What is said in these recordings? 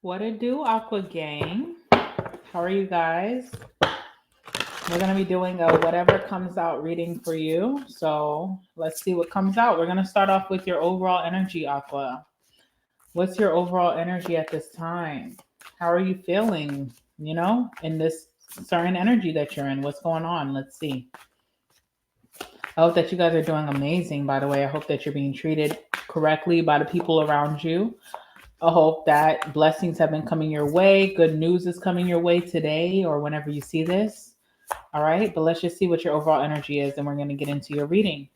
What it do, Aqua Gang? How are you guys? We're going to be doing a whatever comes out reading for you. So let's see what comes out. We're going to start off with your overall energy, Aqua. What's your overall energy at this time? How are you feeling, in this certain energy that you're in? What's going on? Let's see. I hope that you guys are doing amazing, by the way. I hope that you're being treated correctly by the people around you. I hope that blessings have been coming your way. Good news is coming your way today or whenever you see this. All right, but let's just see what your overall energy is, and we're going to get into your reading.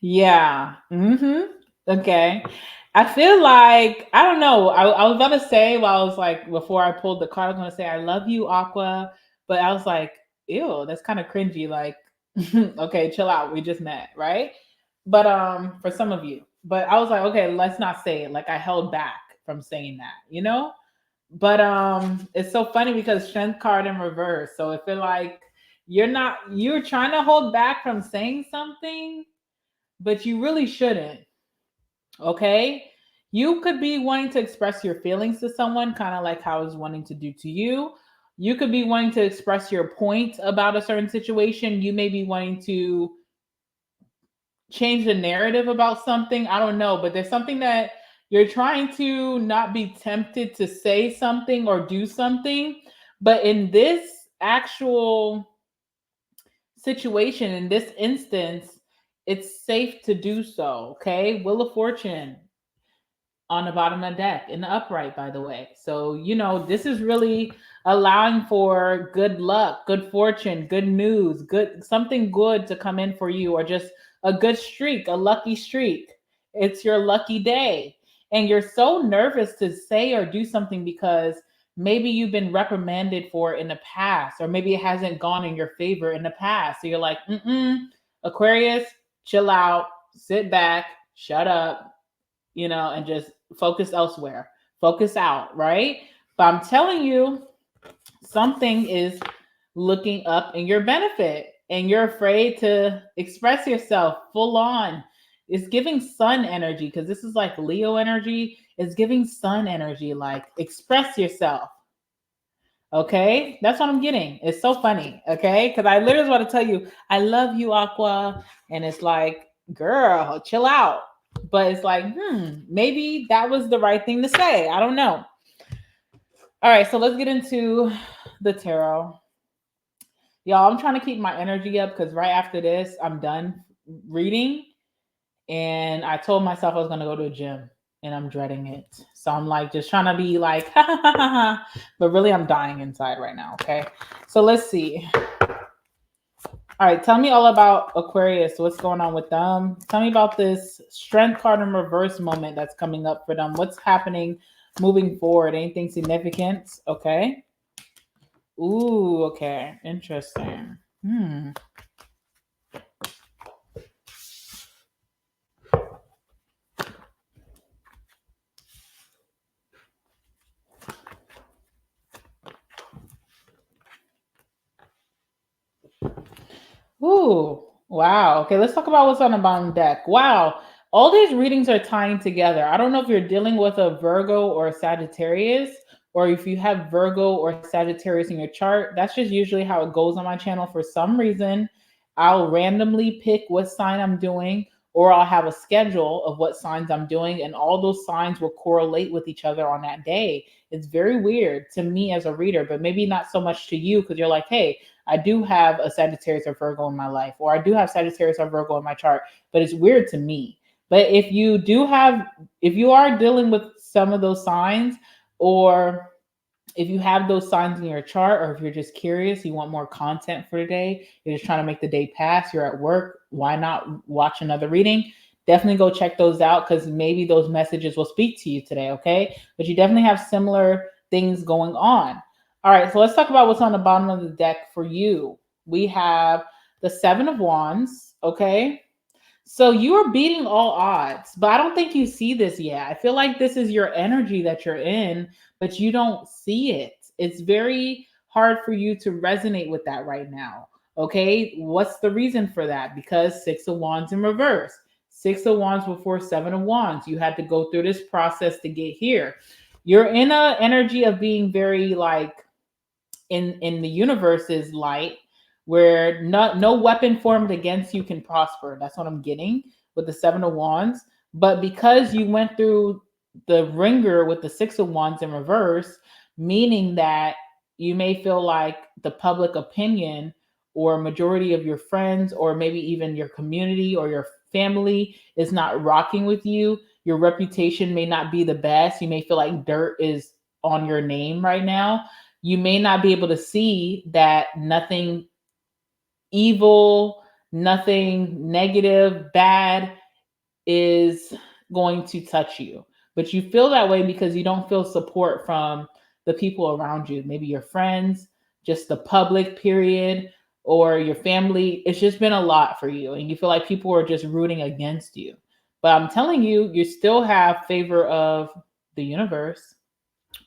Yeah. Okay. I feel like, I don't know. I was about to say, while I was like, before I pulled the card, I was going to say, I love you, Aqua. But I was like, ew, that's kind of cringy. Like, okay, chill out. We just met, right? But for some of you. But I was like, okay, let's not say it. Like I held back from saying that. But it's so funny because strength card in reverse. So I feel like you're trying to hold back from saying something, but you really shouldn't. Okay? You could be wanting to express your feelings to someone, kind of like how I was wanting to do to you. You could be wanting to express your point about a certain situation. You may be wanting to change the narrative about something. I don't know, but there's something that you're trying to not be tempted to say something or do something. But in this actual situation, in this instance, it's safe to do so. Okay. Wheel of Fortune on the bottom of the deck in the upright, by the way. So, this is really allowing for good luck, good fortune, good news, good something good to come in for you, or just a good streak, a lucky streak. It's your lucky day. And you're so nervous to say or do something because maybe you've been reprimanded for it in the past, or maybe it hasn't gone in your favor in the past. So you're like, Aquarius, chill out, sit back, shut up, and just focus elsewhere, focus out, right? But I'm telling you, something is looking up in your benefit and you're afraid to express yourself full on. It's giving sun energy because this is like Leo energy. It's giving sun energy, like express yourself. Okay, that's what I'm getting. It's so funny. Okay, because I literally want to tell you, I love you, Aqua, and it's like, girl, chill out. But it's like, maybe that was the right thing to say. I don't know. All right, so let's get into the tarot. Y'all, I'm trying to keep my energy up because right after this, I'm done reading. And I told myself I was going to go to a gym and I'm dreading it. So I'm like, just trying to be like, ha ha ha ha ha. But really, I'm dying inside right now. Okay. So let's see. All right. Tell me all about Aquarius. What's going on with them? Tell me about this strength card in reverse moment that's coming up for them. What's happening moving forward? Anything significant? Okay. Ooh, okay. Interesting. Ooh, wow. Okay, let's talk about what's on the bottom deck. Wow, all these readings are tying together. I don't know if you're dealing with a Virgo or a Sagittarius, or if you have Virgo or Sagittarius in your chart. That's just usually how it goes on my channel. For some reason, I'll randomly pick what sign I'm doing, or I'll have a schedule of what signs I'm doing, and all those signs will correlate with each other on that day. It's very weird to me as a reader, but maybe not so much to you because you're like, hey, I do have a Sagittarius or Virgo in my life, or I do have Sagittarius or Virgo in my chart, but it's weird to me. But if you are dealing with some of those signs, or if you have those signs in your chart, or if you're just curious, you want more content for today, you're just trying to make the day pass, you're at work, why not watch another reading? Definitely go check those out because maybe those messages will speak to you today, okay? But you definitely have similar things going on. All right, so let's talk about what's on the bottom of the deck for you. We have the Seven of Wands, okay? So you are beating all odds, but I don't think you see this yet. I feel like this is your energy that you're in, but you don't see it. It's very hard for you to resonate with that right now. Okay, what's the reason for that? Because Six of Wands in reverse. Six of Wands before Seven of Wands. You had to go through this process to get here. You're in a energy of being very like in the universe's light, where no weapon formed against you can prosper. That's what I'm getting with the Seven of Wands. But because you went through the ringer with the Six of Wands in reverse, meaning that you may feel like the public opinion or majority of your friends or maybe even your community or your family is not rocking with you. Your reputation may not be the best. You may feel like dirt is on your name right now. You may not be able to see that nothing evil, nothing negative, bad is going to touch you. But you feel that way because you don't feel support from the people around you, maybe your friends, just the public, period, or your family. It's just been a lot for you, and you feel like people are just rooting against you. But I'm telling you, you still have favor of the universe,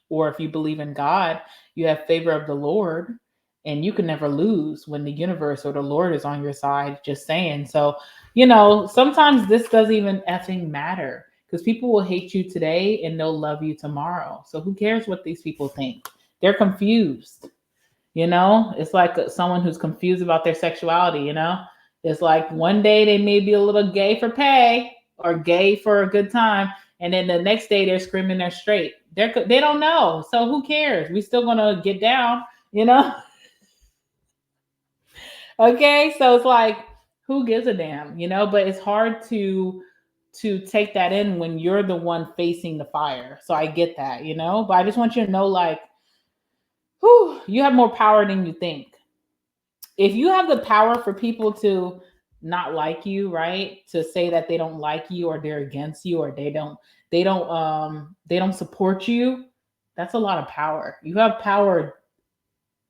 or if you believe in God, you have favor of the Lord, and you can never lose when the universe or the Lord is on your side. Just saying. So, sometimes this doesn't even effing matter, because people will hate you today and they'll love you tomorrow. So who cares what these people think? They're confused. It's like someone who's confused about their sexuality. It's like one day they may be a little gay for pay or gay for a good time, and then the next day they're screaming they're straight. They don't know, so who cares? We still gonna get down, you know. Okay, so it's like, who gives a damn, But it's hard to take that in when you're the one facing the fire. So I get that, But I just want you to know, like, whew, you have more power than you think. If you have the power for people to not like you, right? To say that they don't like you or they're against you or they don't support you, that's a lot of power. You have power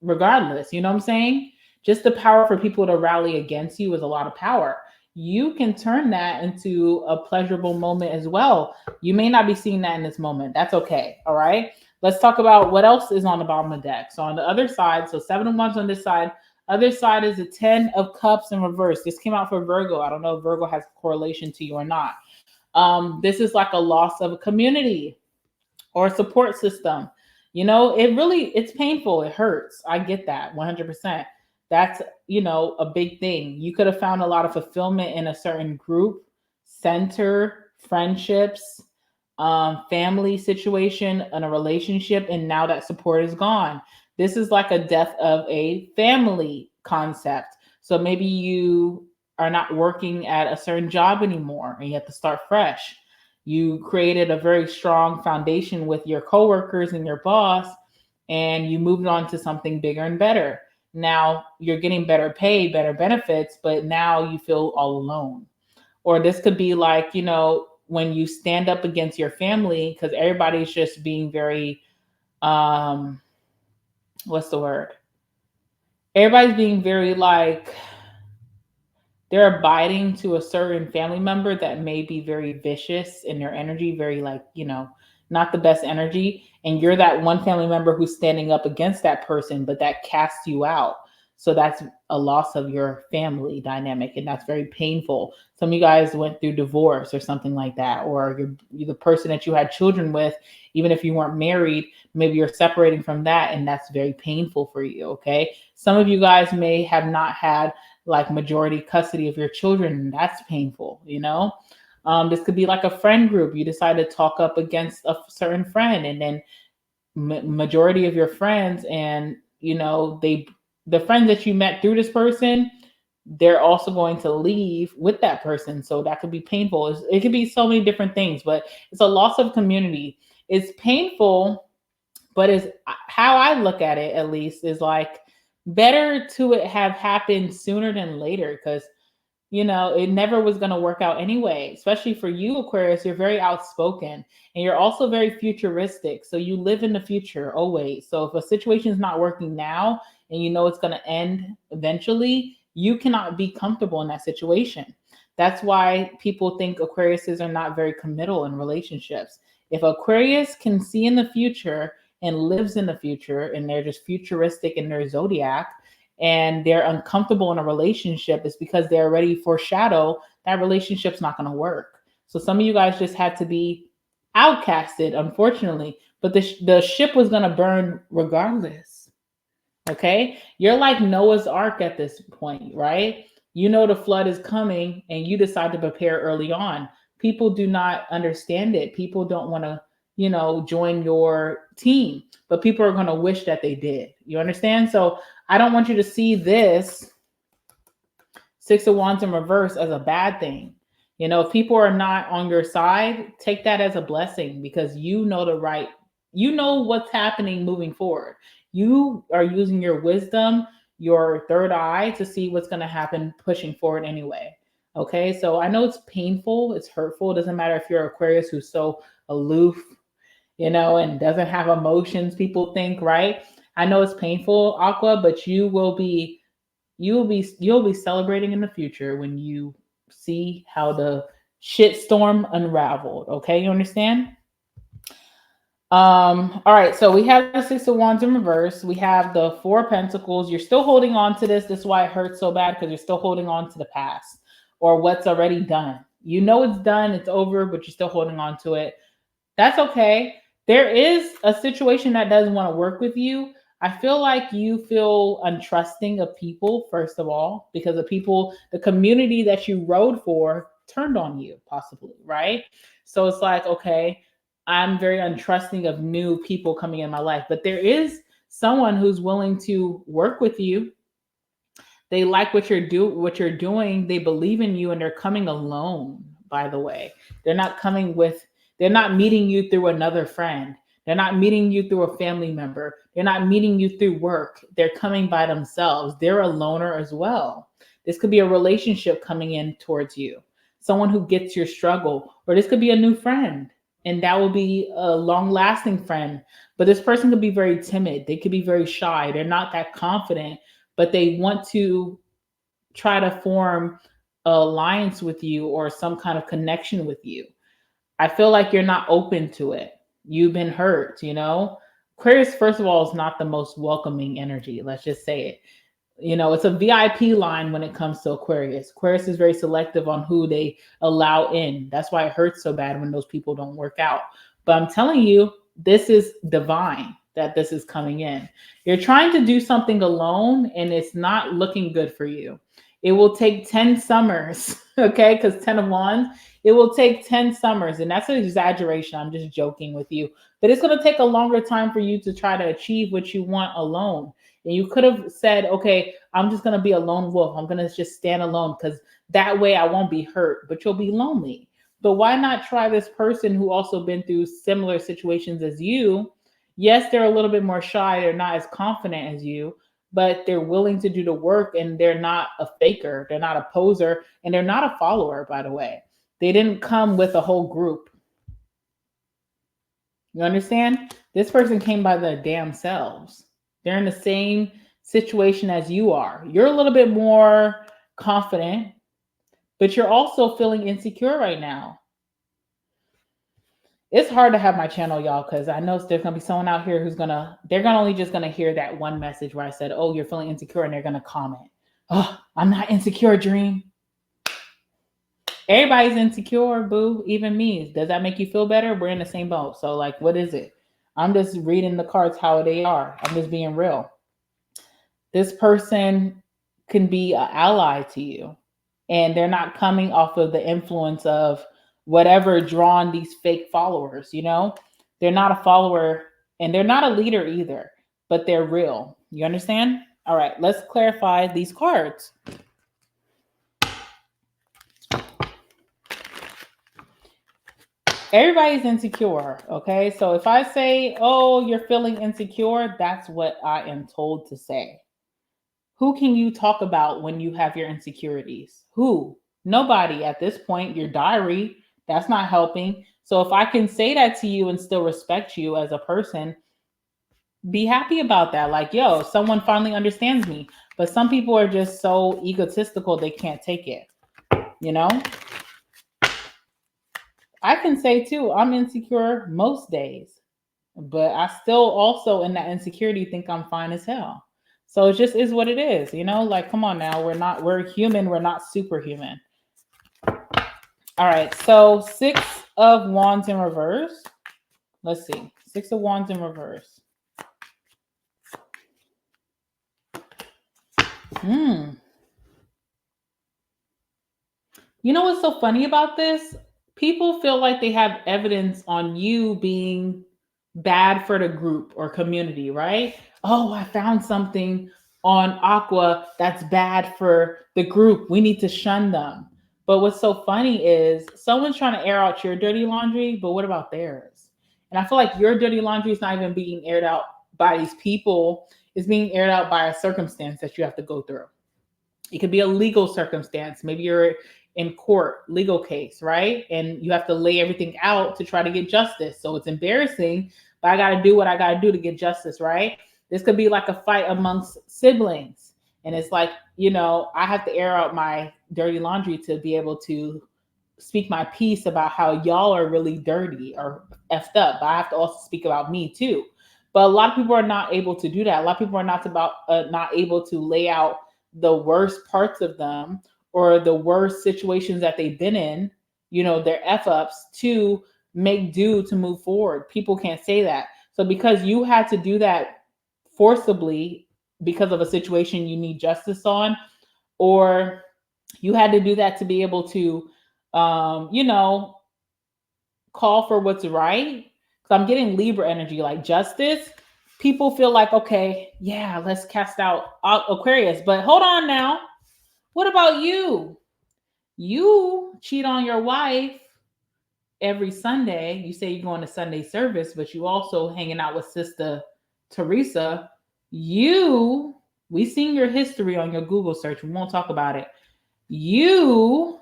regardless, you know what I'm saying? Just the power for people to rally against you is a lot of power. You can turn that into a pleasurable moment as well. You may not be seeing that in this moment. That's okay. All right. Let's talk about what else is on the bottom of the deck. So on the other side, so Seven of Wands on this side, other side is the Ten of Cups in reverse. This came out for Virgo. I don't know if Virgo has correlation to you or not. This is like a loss of a community or a support system. It's painful. It hurts. I get that 100%. That's, a big thing. You could have found a lot of fulfillment in a certain group, center, friendships, family situation, and a relationship, and now that support is gone. This is like a death of a family concept. So maybe you are not working at a certain job anymore and you have to start fresh. You created a very strong foundation with your coworkers and your boss, and you moved on to something bigger and better. Now you're getting better pay, better benefits, but now you feel all alone. Or this could be like, when you stand up against your family, because everybody's just being very, what's the word? Everybody's being very like, they're abiding to a certain family member that may be very vicious in their energy, very like, not the best energy. And you're that one family member who's standing up against that person, but that casts you out. So that's a loss of your family dynamic, and that's very painful. Some of you guys went through divorce or something like that, or you're the person that you had children with, even if you weren't married, maybe you're separating from that, and that's very painful for you. Okay, some of you guys may have not had like majority custody of your children, and that's painful. This could be like a friend group. You decide to talk up against a certain friend, and then majority of your friends, and the friends that you met through this person, they're also going to leave with that person. So that could be painful. It could be so many different things, but it's a loss of community. It's painful, but it's how I look at it, at least, is like better to it have happened sooner than later, because it never was going to work out anyway. Especially for you, Aquarius, you're very outspoken and you're also very futuristic. So you live in the future always. So if a situation is not working now and it's going to end eventually, you cannot be comfortable in that situation. That's why people think Aquariuses are not very committal in relationships. If Aquarius can see in the future and lives in the future, and they're just futuristic in their zodiac, and they're uncomfortable in a relationship, it's because they already foreshadow that relationship's not going to work. So some of you guys just had to be outcasted, unfortunately, but the ship was going to burn regardless. Okay? You're like Noah's Ark at this point, right? You know the flood is coming and you decide to prepare early on. People do not understand it. People don't want to, join your team, but people are going to wish that they did. You understand? So I don't want you to see this Six of Wands in reverse as a bad thing. If people are not on your side, take that as a blessing because you know what's happening moving forward. You are using your wisdom, your third eye to see what's going to happen pushing forward anyway. Okay, so I know it's painful, it's hurtful. It doesn't matter if you're Aquarius who's so aloof, and doesn't have emotions, people think, right? I know it's painful, Aqua, but you'll be celebrating in the future when you see how the shit storm unraveled. Okay, you understand? All right, so we have the Six of Wands in reverse. We have the Four of Pentacles. You're still holding on to this. This is why it hurts so bad, because you're still holding on to the past or what's already done. You know it's done, it's over, but you're still holding on to it. That's okay. There is a situation that doesn't want to work with you. I feel like you feel untrusting of people, first of all, because the community that you rode for turned on you, possibly, right? So it's like, okay, I'm very untrusting of new people coming in my life, but there is someone who's willing to work with you. They like what you're doing. They believe in you, and they're coming alone, by the way. They're not meeting you through another friend. They're not meeting you through a family member. They're not meeting you through work. They're coming by themselves. They're a loner as well. This could be a relationship coming in towards you, someone who gets your struggle, or this could be a new friend, and that will be a long-lasting friend. But this person could be very timid. They could be very shy. They're not that confident, but they want to try to form an alliance with you or some kind of connection with you. I feel like you're not open to it. You've been hurt, Aquarius, first of all, is not the most welcoming energy. Let's just say it. It's a VIP line when it comes to Aquarius. Aquarius is very selective on who they allow in. That's why it hurts so bad when those people don't work out. But I'm telling you, this is divine that this is coming in. You're trying to do something alone and it's not looking good for you. It will take 10 summers, okay? Because 10 of Wands, it will take 10 summers. And that's an exaggeration. I'm just joking with you. But it's going to take a longer time for you to try to achieve what you want alone. And you could have said, okay, I'm just going to be a lone wolf. I'm going to just stand alone because that way I won't be hurt, but you'll be lonely. But why not try this person who also been through similar situations as you? Yes, they're a little bit more shy. They're not as confident as you, but they're willing to do the work and they're not a faker. They're not a poser and they're not a follower, by the way. They didn't come with a whole group. You understand? This person came by their damn selves. They're in the same situation as you are. You're a little bit more confident, but you're also feeling insecure right now. It's hard to have my channel, y'all, because I know there's going to be someone out here they're only just going to hear that one message where I said, oh, you're feeling insecure, and they're going to comment, oh, I'm not insecure, Dream. Everybody's insecure, boo, even me. Does that make you feel better? We're in the same boat. So, like, what is it? I'm just reading the cards how they are. I'm just being real. This person can be an ally to you, and they're not coming off of the influence of whatever drawn these fake followers. They're not a follower and they're not a leader either, but they're real. You understand? All right, let's clarify these cards. Everybody's insecure, okay? So if I say, oh, you're feeling insecure, that's what I am told to say. Who can you talk about when you have your insecurities? Who? Nobody at this point. Your diary, that's not helping. So if I can say that to you and still respect you as a person, be happy about that. Like, yo, someone finally understands me. But some people are just so egotistical, they can't take it. I can say too, I'm insecure most days, but I still also in that insecurity think I'm fine as hell. So it just is what it is, you know? Like, come on now. We're human, we're not superhuman. All right, so Six of Wands in reverse. Let's see. Six of Wands in reverse. Hmm. You know what's so funny about this? People feel like they have evidence on you being bad for the group or community, right? Oh, I found something on Aqua that's bad for the group. We need to shun them. But what's so funny is someone's trying to air out your dirty laundry, but what about theirs? And I feel like your dirty laundry is not even being aired out by these people, it's being aired out by a circumstance that you have to go through. It could be a legal circumstance. Maybe you're in court, legal case, right? And you have to lay everything out to try to get justice. So it's embarrassing, but I got to do what I got to do to get justice, right? This could be like a fight amongst siblings. And it's like, I have to air out my dirty laundry to be able to speak my piece about how y'all are really dirty or effed up. But I have to also speak about me too. But a lot of people are not able to do that. A lot of people are not able to lay out the worst parts of them or the worst situations that they've been in, their F ups to make do to move forward. People can't say that. So because you had to do that forcibly because of a situation you need justice on, or you had to do that to be able to, call for what's right. Because I'm getting Libra energy, like justice. People feel like, okay, yeah, let's cast out Aquarius. But hold on now. What about you? You cheat on your wife every Sunday. You say you're going to Sunday service, but you also hanging out with Sister Teresa. We seen your history on your Google search. We won't talk about it. You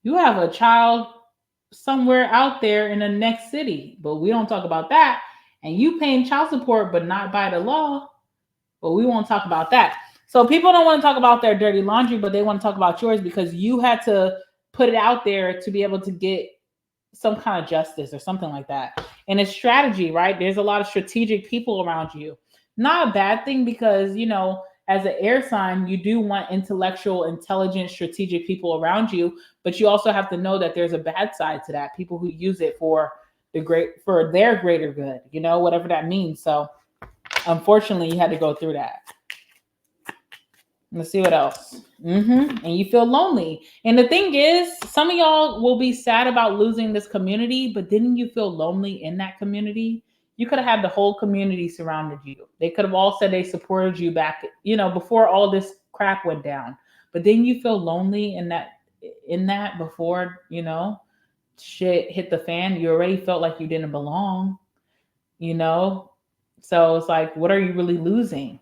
have a child somewhere out there in the next city, but we don't talk about that. And you paying child support, but not by the law, but we won't talk about that. So people don't want to talk about their dirty laundry, but they want to talk about yours because you had to put it out there to be able to get some kind of justice or something like that. And it's strategy, right? There's a lot of strategic people around you. Not a bad thing because, as an air sign, you do want intellectual, intelligent, strategic people around you, but you also have to know that there's a bad side to that. People who use it for their greater good, whatever that means. So unfortunately, you had to go through that. Let's see what else. And you feel lonely. And the thing is, some of y'all will be sad about losing this community, but didn't you feel lonely in that community? You could have had the whole community surrounded you. They could have all said they supported you back, before all this crap went down. But didn't you feel lonely in that before, shit hit the fan? You already felt like you didn't belong, So it's like, what are you really losing?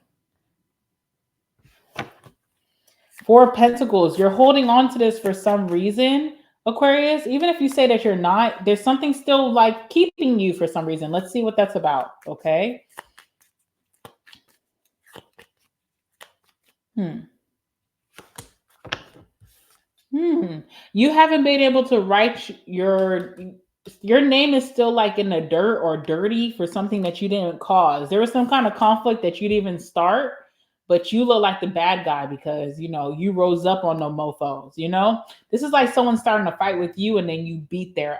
Four of Pentacles, you're holding on to this for some reason, Aquarius. Even if you say that you're not, there's something still like keeping you for some reason. Let's see what that's about, okay? You haven't been able to write your name is still like in the dirt or dirty for something that you didn't cause. There was some kind of conflict that you didn't even start, but you look like the bad guy because you rose up on no mofos. This is like someone starting a fight with you and then you beat their,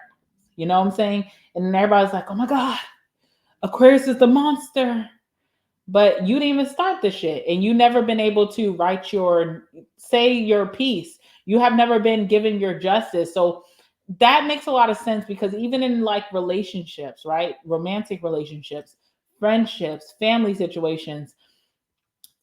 you know what I'm saying? And then everybody's like, oh my God, Aquarius is the monster. But you didn't even start the shit, and you never been able to say your piece. You have never been given your justice. So that makes a lot of sense because even in like relationships, right? Romantic relationships, friendships, family situations,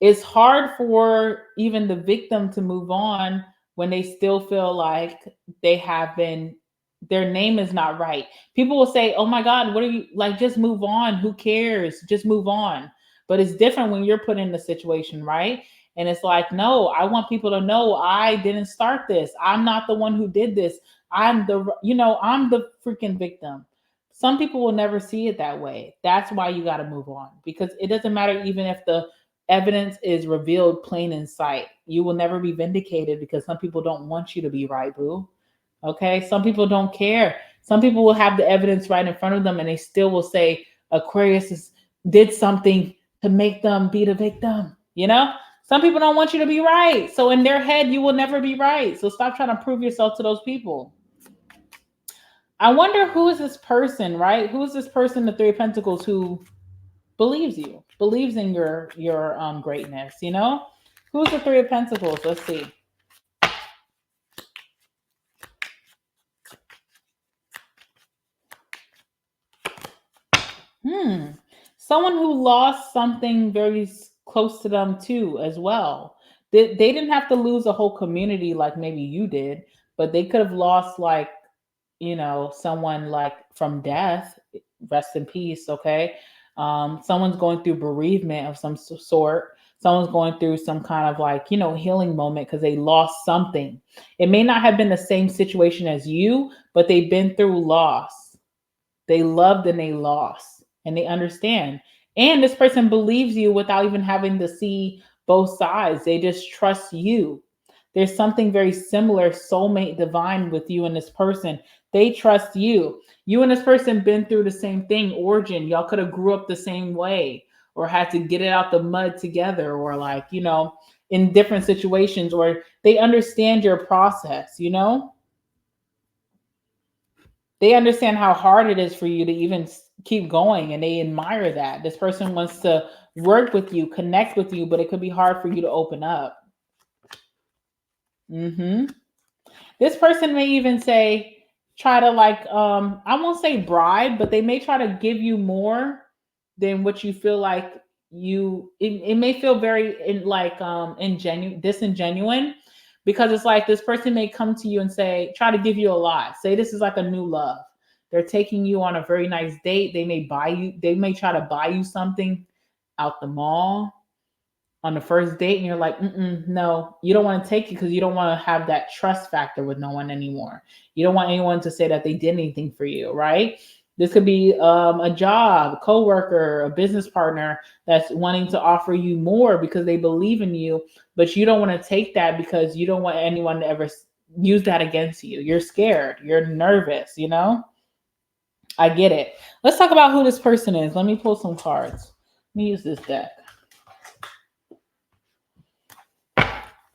it's hard for even the victim to move on when they still feel like their name is not right. People will say, oh my God, what are you like? Just move on. Who cares? Just move on. But it's different when you're put in the situation, right? And it's like, no, I want people to know I didn't start this. I'm not the one who did this. I'm the freaking victim. Some people will never see it that way. That's why you got to move on because it doesn't matter even if the evidence is revealed plain in sight. You will never be vindicated because some people don't want you to be right, boo. Okay? Some people don't care. Some people will have the evidence right in front of them and they still will say Aquarius did something to make them be the victim. You know, some people don't want you to be right. So in their head, you will never be right. So stop trying to prove yourself to those people. I wonder who is this person, right? Who is this person, the Three of Pentacles, who believes you, believes in your greatness, you know? Who's the Three of Pentacles? Let's see. Hmm. Someone who lost something very close to them too, as well. They didn't have to lose a whole community like maybe you did, but they could have lost like, someone like from death. Rest in peace. Okay. Someone's going through bereavement of some sort. Someone's going through some kind of like, healing moment because they lost something. It may not have been the same situation as you, but they've been through loss. They loved and they lost and they understand. And this person believes you without even having to see both sides. They just trust you. There's something very similar, soulmate divine, with you and this person. They trust you. You and this person been through the same thing, origin. Y'all could have grew up the same way or had to get it out the mud together or like, in different situations, or they understand your process. They understand how hard it is for you to even keep going and they admire that. This person wants to work with you, connect with you, but it could be hard for you to open up. Hmm. This person may even say, try to like, I won't say bribe, but they may try to give you more than what you feel like it may feel very disingenuine, because it's like this person may come to you and say, try to give you a lot. Say this is like a new love. They're taking you on a very nice date. They may try to buy you something out the mall on the first date, and you're like, no, you don't want to take it because you don't want to have that trust factor with no one anymore. You don't want anyone to say that they did anything for you, right? This could be a job, a coworker, a business partner that's wanting to offer you more because they believe in you, but you don't want to take that because you don't want anyone to ever use that against you. You're scared. You're nervous. I get it. Let's talk about who this person is. Let me pull some cards. Let me use this deck.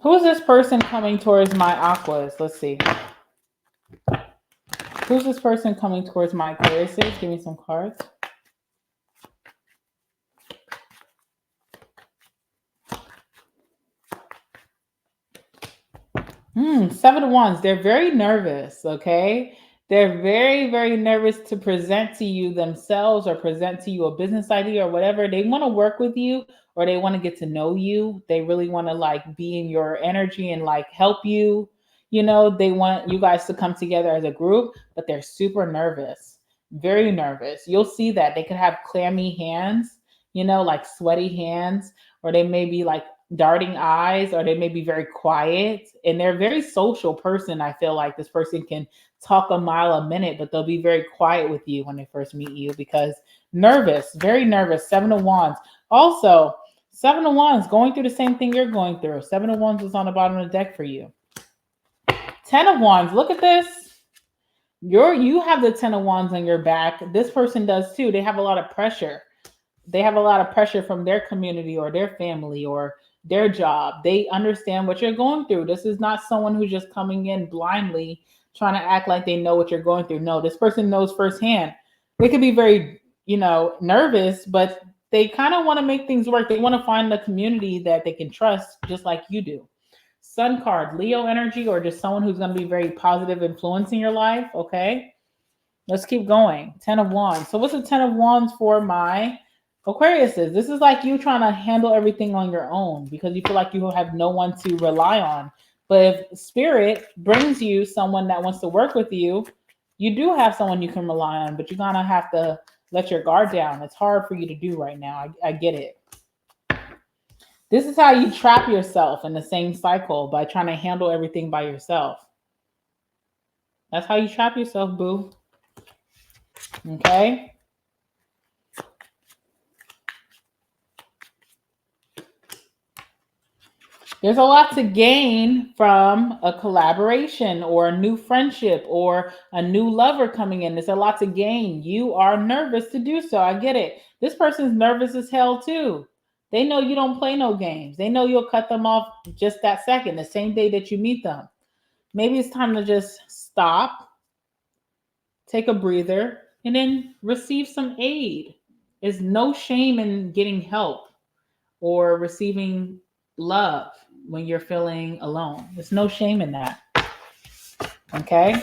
Who is this person coming towards my Aquas? Let's see. Who's this person coming towards my Aquarius? Give me some cards. Seven of Wands. They're very nervous, okay? They're very, very nervous to present to you themselves or present to you a business idea or whatever. They want to work with you or they want to get to know you. They really want to like be in your energy and like help you. They want you guys to come together as a group, but they're super nervous, very nervous. You'll see that they could have clammy hands, like sweaty hands, or they may be like darting eyes, or they may be very quiet, and they're a very social person. I feel like this person can talk a mile a minute, but they'll be very quiet with you when they first meet you because nervous, very nervous. Seven of Wands. Also, Seven of Wands going through the same thing you're going through. Seven of Wands is on the bottom of the deck for you. Ten of Wands. Look at this. You have the Ten of Wands on your back. This person does too. They have a lot of pressure. They have a lot of pressure from their community or their family or their job. They understand what you're going through. This is not someone who's just coming in blindly trying to act like they know what you're going through. No, this person knows firsthand. They could be very, nervous, but they kind of want to make things work. They want to find the community that they can trust, just like you do. Sun card, Leo energy, or just someone who's going to be very positive influence in your life. Okay. Let's keep going. Ten of Wands. So what's the Ten of Wands for my Aquarius? This is like you trying to handle everything on your own because you feel like you have no one to rely on. But if Spirit brings you someone that wants to work with you, you do have someone you can rely on, but you're going to have to let your guard down. It's hard for you to do right now. I get it. This is how you trap yourself in the same cycle, by trying to handle everything by yourself. That's how you trap yourself, boo. Okay? There's a lot to gain from a collaboration or a new friendship or a new lover coming in. There's a lot to gain. You are nervous to do so. I get it. This person's nervous as hell too. They know you don't play no games. They know you'll cut them off just that second, the same day that you meet them. Maybe it's time to just stop, take a breather, and then receive some aid. There's no shame in getting help or receiving love when you're feeling alone. There's no shame in that. Okay?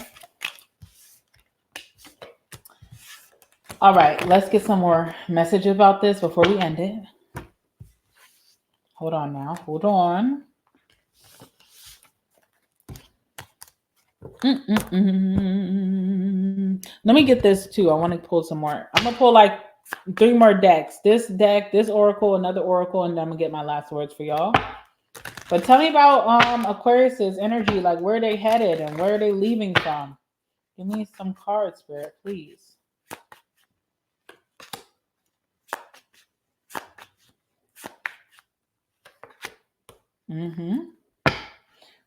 All right, let's get some more message about this before we end it. Hold on now. Hold on. Let me get this too. I want to pull some more. I'm going to pull like 3 more decks. This deck, this oracle, another oracle, and then I'm going to get my last words for y'all. But tell me about Aquarius's energy, like where they headed and where are they leaving from. Give me some cards, Spirit, please.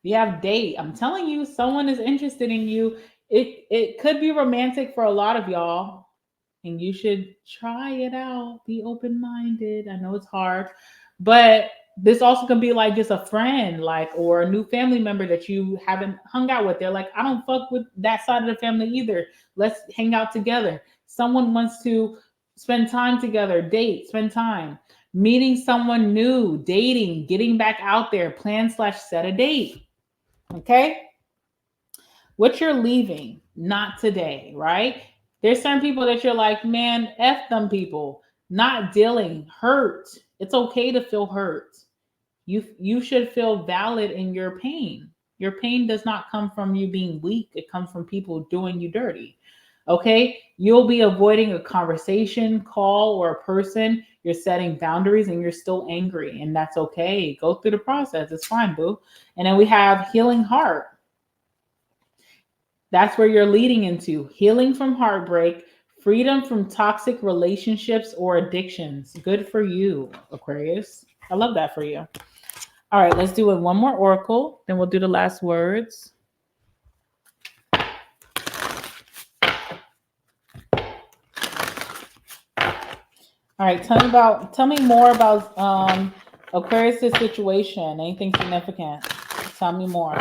We have date. I'm telling you, someone is interested in you. It could be romantic for a lot of y'all, and you should try it out. Be open-minded. I know it's hard, but this also can be like just a friend, like, or a new family member that you haven't hung out with. They're like, I don't fuck with that side of the family either. Let's hang out together. Someone wants to spend time together, date, spend time. Meeting someone new, dating, getting back out there, plan/set a date. Okay? What you're leaving, not today, right? There's some people that you're like, man, F them people, not dealing, hurt. It's okay to feel hurt. You should feel valid in your pain. Your pain does not come from you being weak. It comes from people doing you dirty. Okay? You'll be avoiding a conversation, call, or a person. You're setting boundaries and you're still angry, and that's okay. Go through the process. It's fine, boo. And then we have healing heart. That's where you're leading into healing from heartbreak, freedom from toxic relationships or addictions. Good for you, Aquarius. I love that for you. All right, let's do it one more oracle, then we'll do the last words. All right, tell me more about Aquarius' situation. Anything significant? Tell me more.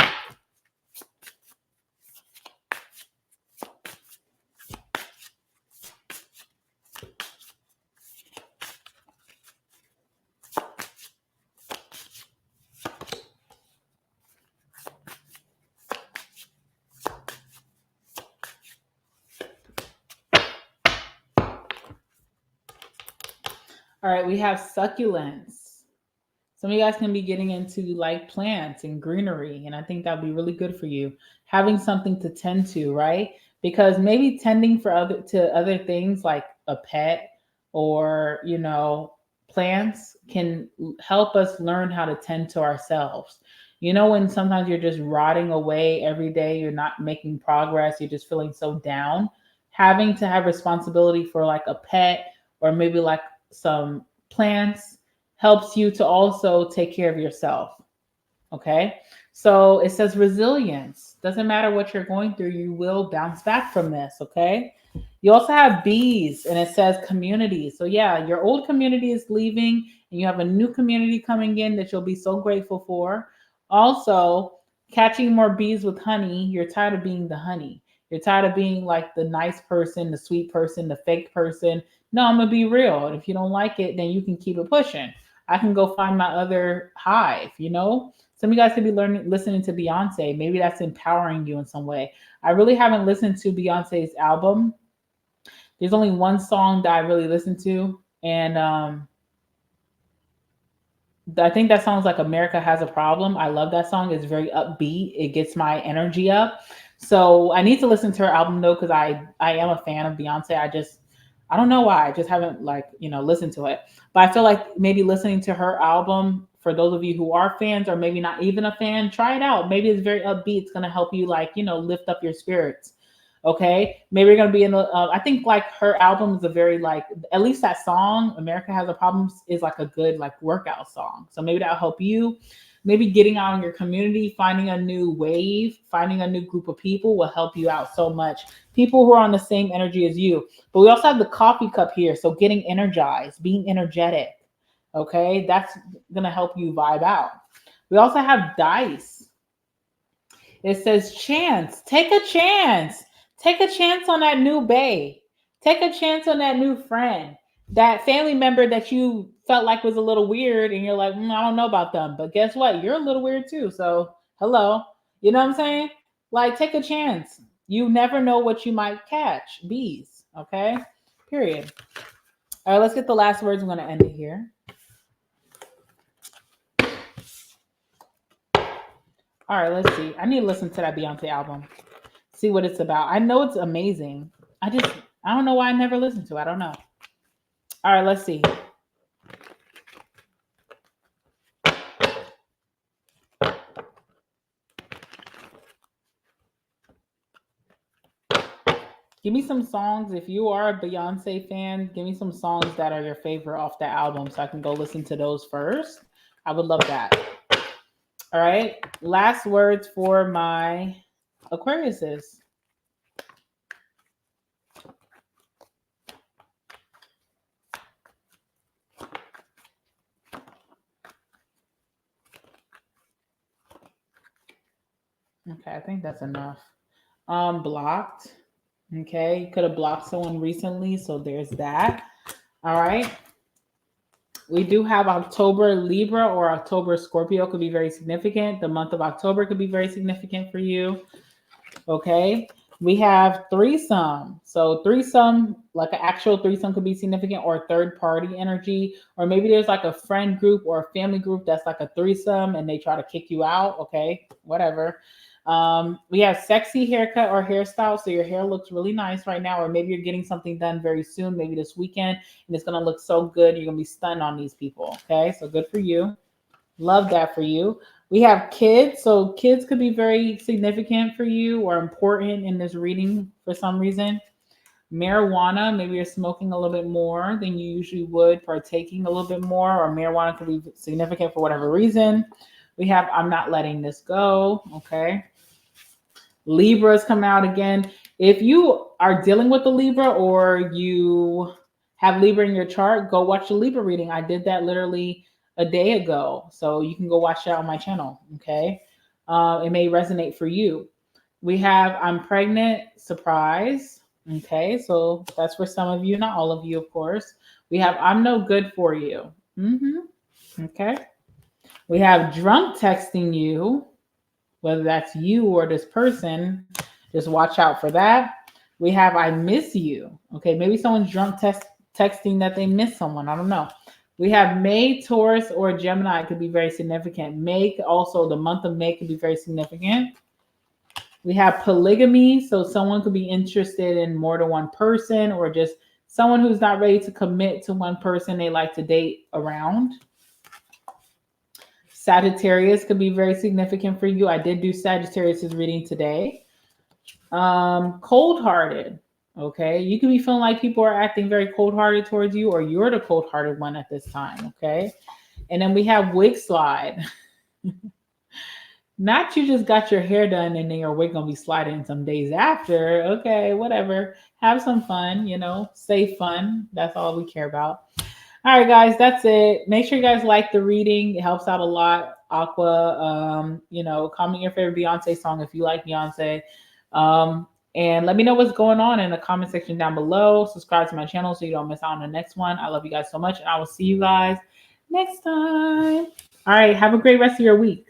All right, we have succulents. Some of you guys can be getting into like plants and greenery, and I think that'd be really good for you. Having something to tend to, right? Because maybe tending for other things like a pet or plants can help us learn how to tend to ourselves. When sometimes you're just rotting away every day, you're not making progress, you're just feeling so down. Having to have responsibility for like a pet or maybe like some plants helps you to also take care of yourself. Okay. So it says resilience. Doesn't matter what you're going through, you will bounce back from this. Okay. You also have bees and it says community. So yeah, your old community is leaving and you have a new community coming in that you'll be so grateful for. Also, catching more bees with honey. You're tired of being the honey. You're tired of being like the nice person, the sweet person, the fake person. No, I'm gonna be real. And if you don't like it, then you can keep it pushing. I can go find my other hive. Some of you guys could be listening to Beyonce. Maybe that's empowering you in some way. I really haven't listened to Beyonce's album. There's only one song that I really listened to, and I think that song's like America Has a Problem. I love that song. It's very upbeat. It gets my energy up. So I need to listen to her album though, because I am a fan of Beyonce. I don't know why. I just haven't listened to it. But I feel like maybe listening to her album, for those of you who are fans or maybe not even a fan, try it out. Maybe it's very upbeat. It's going to help you lift up your spirits. Okay. Maybe you're going to be in the, I think like her album is a very at least that song, America Has a Problem, is like a good workout song. So maybe that'll help you. Maybe getting out in your community, finding a new wave, finding a new group of people will help you out so much. People who are on the same energy as you. But we also have the coffee cup here. So getting energized, being energetic. Okay, that's gonna help you vibe out. We also have dice. It says chance. Take a chance. Take a chance on that new bae. Take a chance on that new friend. That family member that you felt like was a little weird, and you're like, I don't know about them. But guess what? You're a little weird too. So, hello. You know what I'm saying? Like, take a chance. You never know what you might catch. Bees. Okay? Period. All right, let's get the last words. I'm going to end it here. All right, let's see. I need to listen to that Beyonce album. See what it's about. I know it's amazing. I don't know why I never listened to it. I don't know. All right, let's see. Give me some songs. If you are a Beyonce fan, give me some songs that are your favorite off the album so I can go listen to those first. I would love that. All right. Last words for my Aquariuses. Okay, I think that's enough. Blocked. Okay, you could have blocked someone recently, so there's that. All right. We do have October Libra or October Scorpio could be very significant. The month of October could be very significant for you. Okay. We have threesome. So threesome, like an actual threesome could be significant, or third party energy, or maybe there's like a friend group or a family group that's like a threesome and they try to kick you out. Okay, whatever. We have sexy haircut or hairstyle. So your hair looks really nice right now, or maybe you're getting something done very soon, maybe this weekend, and it's gonna look so good. You're gonna be stunned on these people. Okay, so good for you. Love that for you. We have kids. So kids could be very significant for you or important in this reading for some reason. Marijuana, maybe you're smoking a little bit more than you usually would, partaking a little bit more, or marijuana could be significant for whatever reason. We have I'm not letting this go. Okay. Libras come out again. If you are dealing with a Libra or you have Libra in your chart, go watch the Libra reading. I did that literally a day ago. So you can go watch that on my channel. Okay. It may resonate for you. We have I'm pregnant, surprise. Okay. So that's for some of you, not all of you, of course. We have I'm no good for you. Okay. We have drunk texting you, whether that's you or this person, just watch out for that. We have I miss you. Okay, maybe someone's drunk texting that they miss someone. I don't know. We have May, Taurus, or Gemini could be very significant. May also, the month of May could be very significant. We have polygamy, so someone could be interested in more than one person, or just someone who's not ready to commit to one person they like to date around. Sagittarius could be very significant for you. I did do Sagittarius's reading today. Cold-hearted. Okay, you could be feeling like people are acting very cold-hearted towards you, or you're the cold-hearted one at this time. Okay, and then we have wig slide. Not you just got your hair done and then your wig gonna be sliding some days after. Okay, whatever. Have some fun. Safe fun. That's all we care about. All right, guys, that's it. Make sure you guys like the reading. It helps out a lot. Aqua, comment your favorite Beyonce song if you like Beyonce. And let me know what's going on in the comment section down below. Subscribe to my channel so you don't miss out on the next one. I love you guys so much, and I will see you guys next time. All right, have a great rest of your week.